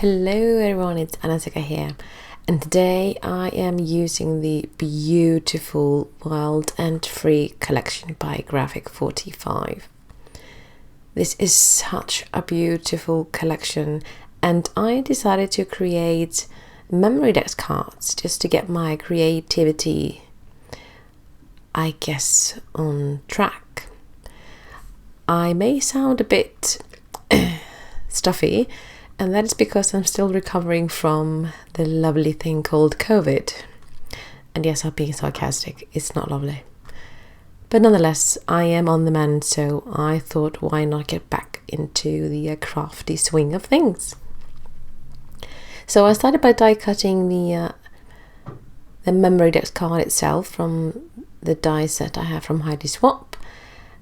Hello everyone, it's Anasika here, and today I am using the beautiful Wild and Free collection by Graphic 45. This is such a beautiful collection, and I decided to create MemoryDex cards just to get my creativity, I guess, on track. I may sound a bit stuffy, and that is because I'm still recovering from the lovely thing called COVID. And yes, I'm being sarcastic, it's not lovely. But nonetheless, I am on the mend, so I thought why not get back into the crafty swing of things. So I started by die cutting the MemoryDex card itself from the die set I have from Heidi Swap.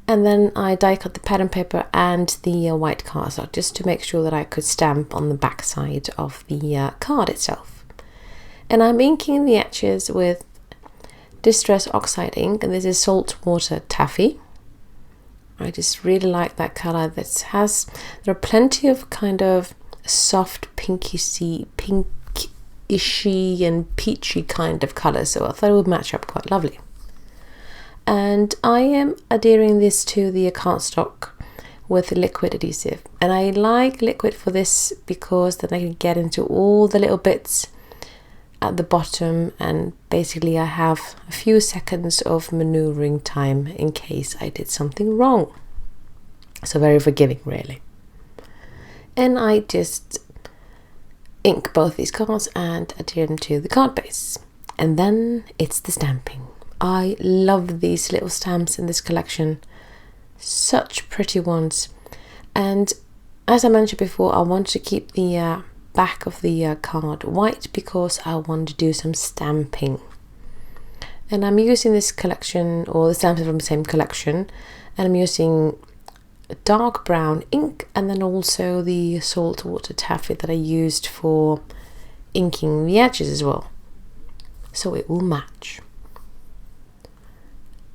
And then I die cut the pattern paper and the white cardstock just to make sure that I could stamp on the back side of the card itself. And I'm inking the edges with Distress Oxide ink, and this is Saltwater Taffy. I just really like that color. There are plenty of kind of soft pinkishy and peachy kind of colors, so I thought it would match up quite lovely. And I am adhering this to the cardstock with liquid adhesive, and I like liquid for this because then I can get into all the little bits at the bottom, and basically I have a few seconds of maneuvering time in case I did something wrong. So very forgiving, really. And I just ink both these cards and adhere them to the card base, and then it's the stamping. I love these little stamps in this collection, such pretty ones. And as I mentioned before, I want to keep the back of the card white because I want to do some stamping. And I'm using this collection, or the stamps are from the same collection, and I'm using dark brown ink and then also the Saltwater Taffy that I used for inking the edges as well, so it will match.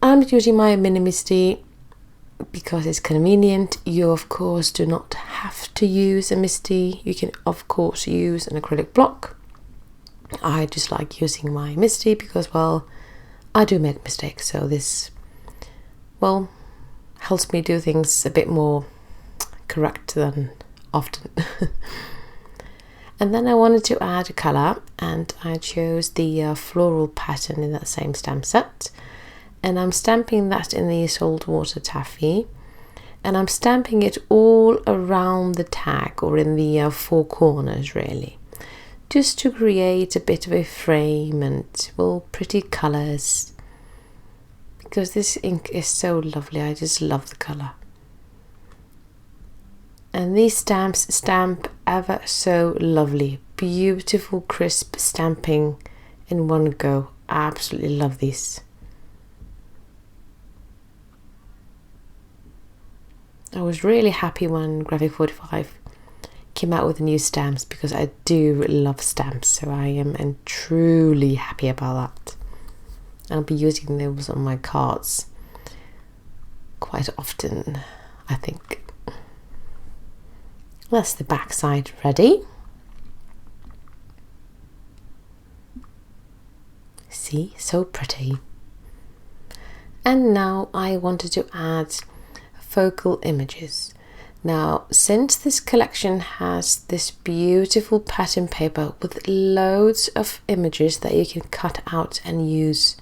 I'm using my mini MISTI because it's convenient. You of course do not have to use a MISTI. You can of course use an acrylic block. I just like using my MISTI because, well, I do make mistakes, so this, well, helps me do things a bit more correct than often. And then I wanted to add a color, and I chose the floral pattern in that same stamp set. And I'm stamping that in the Saltwater Taffy, and I'm stamping it all around the tag, or in the four corners really, just to create a bit of a frame and, well, pretty colors, because this ink is so lovely. I just love the color. And these stamps stamp ever so lovely, beautiful crisp stamping in one go. I absolutely love these. I was really happy when Graphic 45 came out with the new stamps because I do love stamps, so I am truly happy about that. I'll be using those on my cards quite often, I think. That's the back side ready. See, so pretty. And now I wanted to add focal images. Now, since this collection has this beautiful pattern paper with loads of images that you can cut out and use,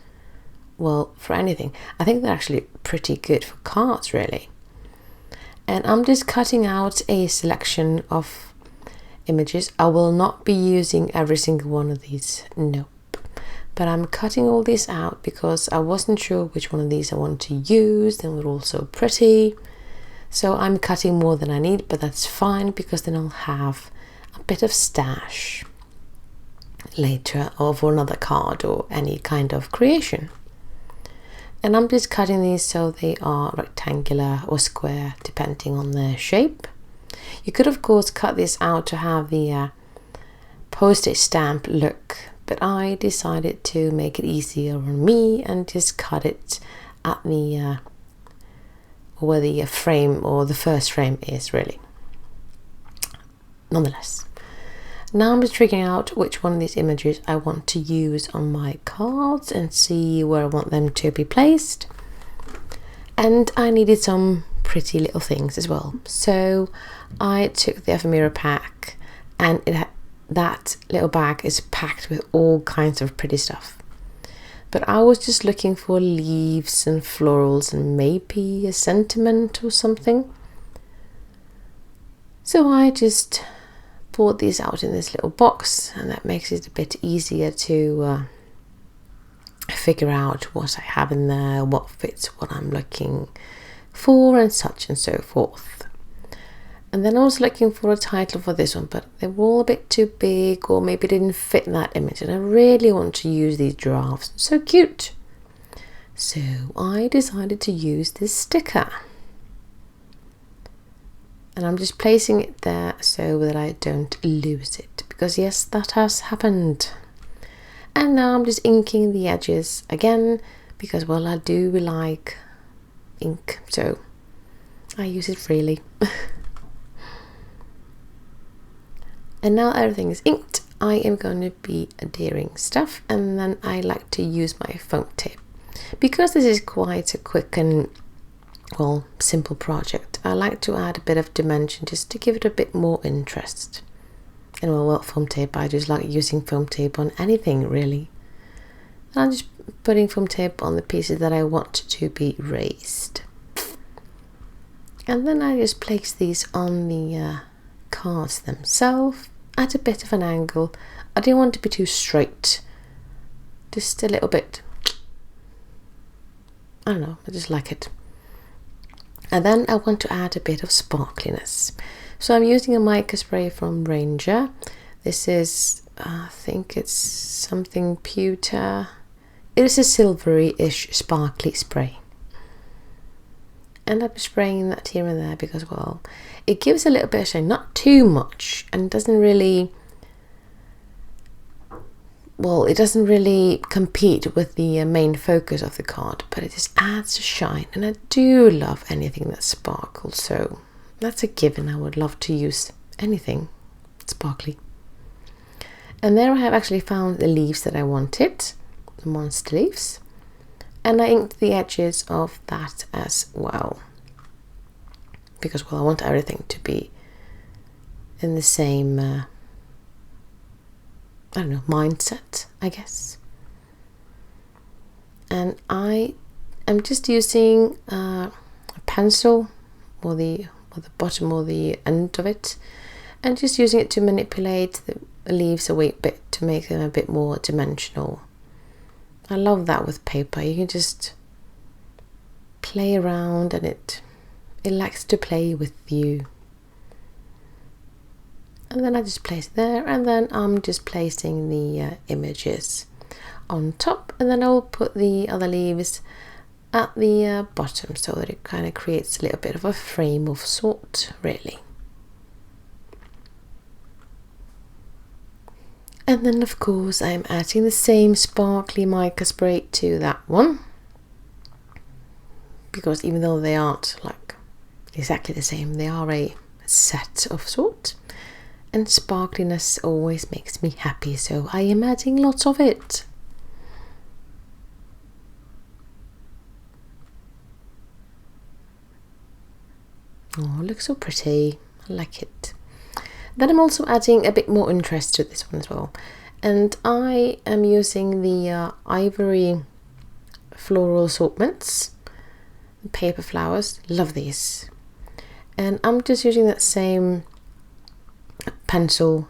well, for anything, I think they're actually pretty good for cards really. And I'm just cutting out a selection of images. I will not be using every single one of these, nope. But I'm cutting all these out because I wasn't sure which one of these I want to use. They were all so pretty. So I'm cutting more than I need, but that's fine because then I'll have a bit of stash later, or for another card or any kind of creation. And I'm just cutting these so they are rectangular or square depending on their shape. You could of course cut this out to have the postage stamp look, but I decided to make it easier on me and just cut it at the where the frame, or the first frame, is really. Nonetheless, Now I'm just figuring out which one of these images I want to use on my cards and see where I want them to be placed. And I needed some pretty little things as well. So I took the Ephemera pack, and that little bag is packed with all kinds of pretty stuff. But I was just looking for leaves and florals and maybe a sentiment or something. So I just brought these out in this little box, and that makes it a bit easier to figure out what I have in there, what fits what I'm looking for, and such and so forth. And then I was looking for a title for this one, but they were all a bit too big, or maybe didn't fit in that image, and I really want to use these giraffes. So cute! So I decided to use this sticker. And I'm just placing it there so that I don't lose it, because yes, that has happened. And now I'm just inking the edges again, because well, I do like ink, so I use it freely. And now everything is inked, I am going to be adhering stuff, and then I like to use my foam tape. Because this is quite a quick and well, simple project, I like to add a bit of dimension just to give it a bit more interest. And well, foam tape, I just like using foam tape on anything really. And I'm just putting foam tape on the pieces that I want to be raised. And then I just place these on the cards themselves at a bit of an angle. I didn't want it to be too straight, just a little bit, I don't know, I just like it. And then I want to add a bit of sparkliness. So I'm using a mica spray from Ranger. This is, I think it's something pewter. It is a silvery-ish sparkly spray. And I'm spraying that here and there because, well, it gives a little bit of shine, not too much, and doesn't really, well, it doesn't really compete with the main focus of the card, but it just adds a shine, and I do love anything that sparkles, so that's a given. I would love to use anything sparkly. And there I have actually found the leaves that I wanted, the monster leaves, and I inked the edges of that as well, because well, I want everything to be in the same I don't know, mindset, I guess. And I am just using a pencil, or the bottom or the end of it, and just using it to manipulate the leaves a wee bit to make them a bit more dimensional. I love that with paper. You can just play around, and it likes to play with you. And then I just place it there, and then I'm just placing the images on top, and then I'll put the other leaves at the bottom so that it kind of creates a little bit of a frame of sort, really. And then of course I'm adding the same sparkly mica spray to that one, because even though they aren't like exactly the same, they are a set of sort. And sparkliness always makes me happy, so I am adding lots of it. Oh, it looks so pretty. I like it. Then I'm also adding a bit more interest to this one as well. And I am using the Ivory floral assortments, paper flowers. Love these. And I'm just using that same pencil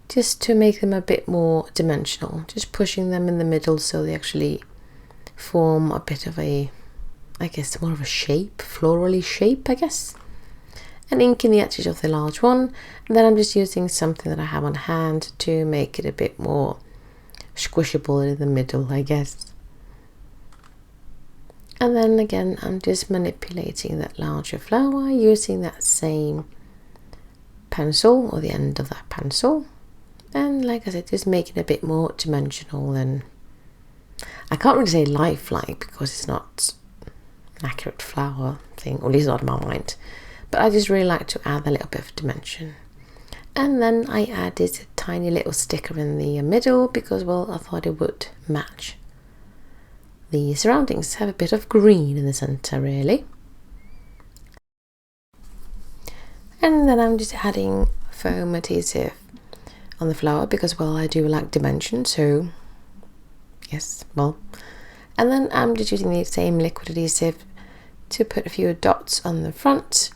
just to make them a bit more dimensional, just pushing them in the middle so they actually form a bit of a, I guess, more of a shape, florally shape, I guess. And inking the edges of the large one, and then I'm just using something that I have on hand to make it a bit more squishable in the middle, I guess. And then again I'm just manipulating that larger flower using that same pencil, or the end of that pencil, and like I said, just making it a bit more dimensional. And I can't really say lifelike because it's not an accurate flower thing, or at least not in my mind, but I just really like to add a little bit of dimension. And then I added tiny little sticker in the middle because, well, I thought it would match the surroundings. Have a bit of green in the center really. And then I'm just adding foam adhesive on the flower because, well, I do like dimension, so yes, well. And then I'm just using the same liquid adhesive to put a few dots on the front,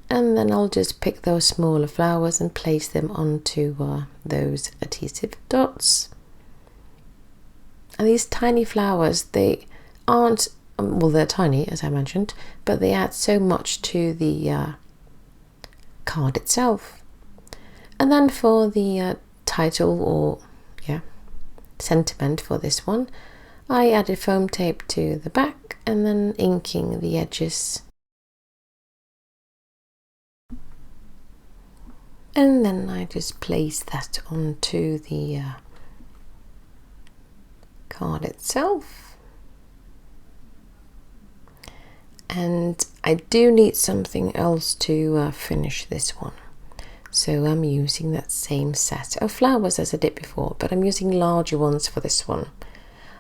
and then I'll just pick those smaller flowers and place them onto those adhesive dots. And these tiny flowers, they aren't, well, they're tiny as I mentioned, but they add so much to the card itself. And then for the title, or sentiment for this one, I added foam tape to the back and then inking the edges. And then I just place that onto the card itself. And I do need something else to finish this one. So I'm using that same set of flowers as I did before, but I'm using larger ones for this one.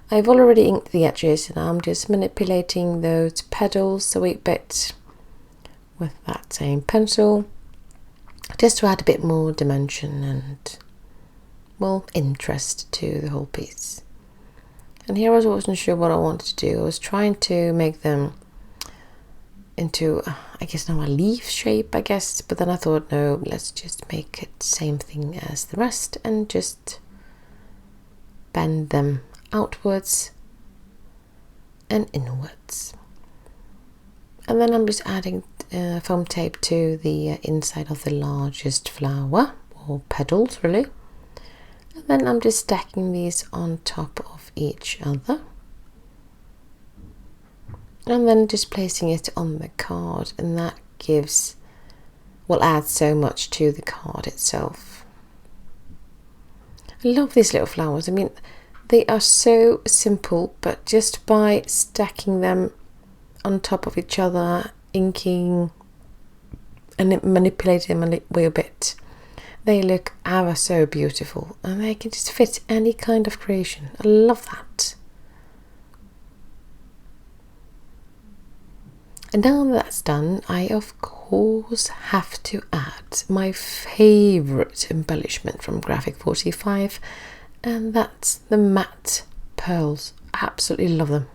I've already inked the edges and I'm just manipulating those petals a wee bit with that same pencil, just to add a bit more dimension and, well, interest to the whole piece. And here I wasn't sure what I wanted to do. I was trying to make them into, I guess now a leaf shape, I guess, but then I thought, no, let's just make it same thing as the rest and just bend them outwards and inwards. And then I'm just adding foam tape to the inside of the largest flower, or petals really, and then I'm just stacking these on top of each other. And then just placing it on the card, and that gives, will add so much to the card itself. I love these little flowers. I mean, they are so simple, but just by stacking them on top of each other, inking and manipulating them a little bit, they look ever so beautiful, and they can just fit any kind of creation. I love that. And now that's done, I of course have to add my favourite embellishment from Graphic 45, and that's the matte pearls. Absolutely love them.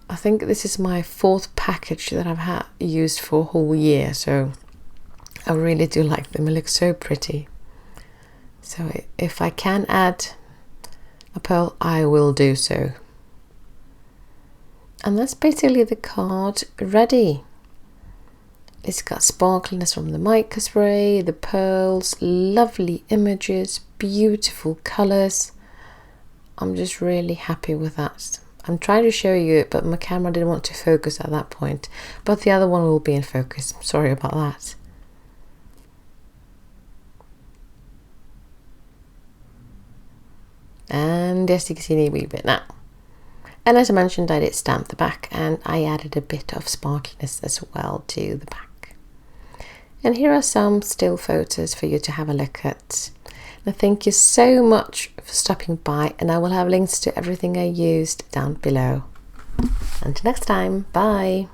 I think this is my 4th package that I've used for a whole year, so I really do like them. They look so pretty. So if I can add a pearl, I will do so. And that's basically the card ready. It's got sparkliness from the mica spray, the pearls, lovely images, beautiful colours. I'm just really happy with that. I'm trying to show you it, but my camera didn't want to focus at that point. But the other one will be in focus. Sorry about that. And as you can see a wee bit now. And as I mentioned, I did stamp the back, and I added a bit of sparkliness as well to the back. And here are some still photos for you to have a look at. And thank you so much for stopping by, and I will have links to everything I used down below. Until next time, bye!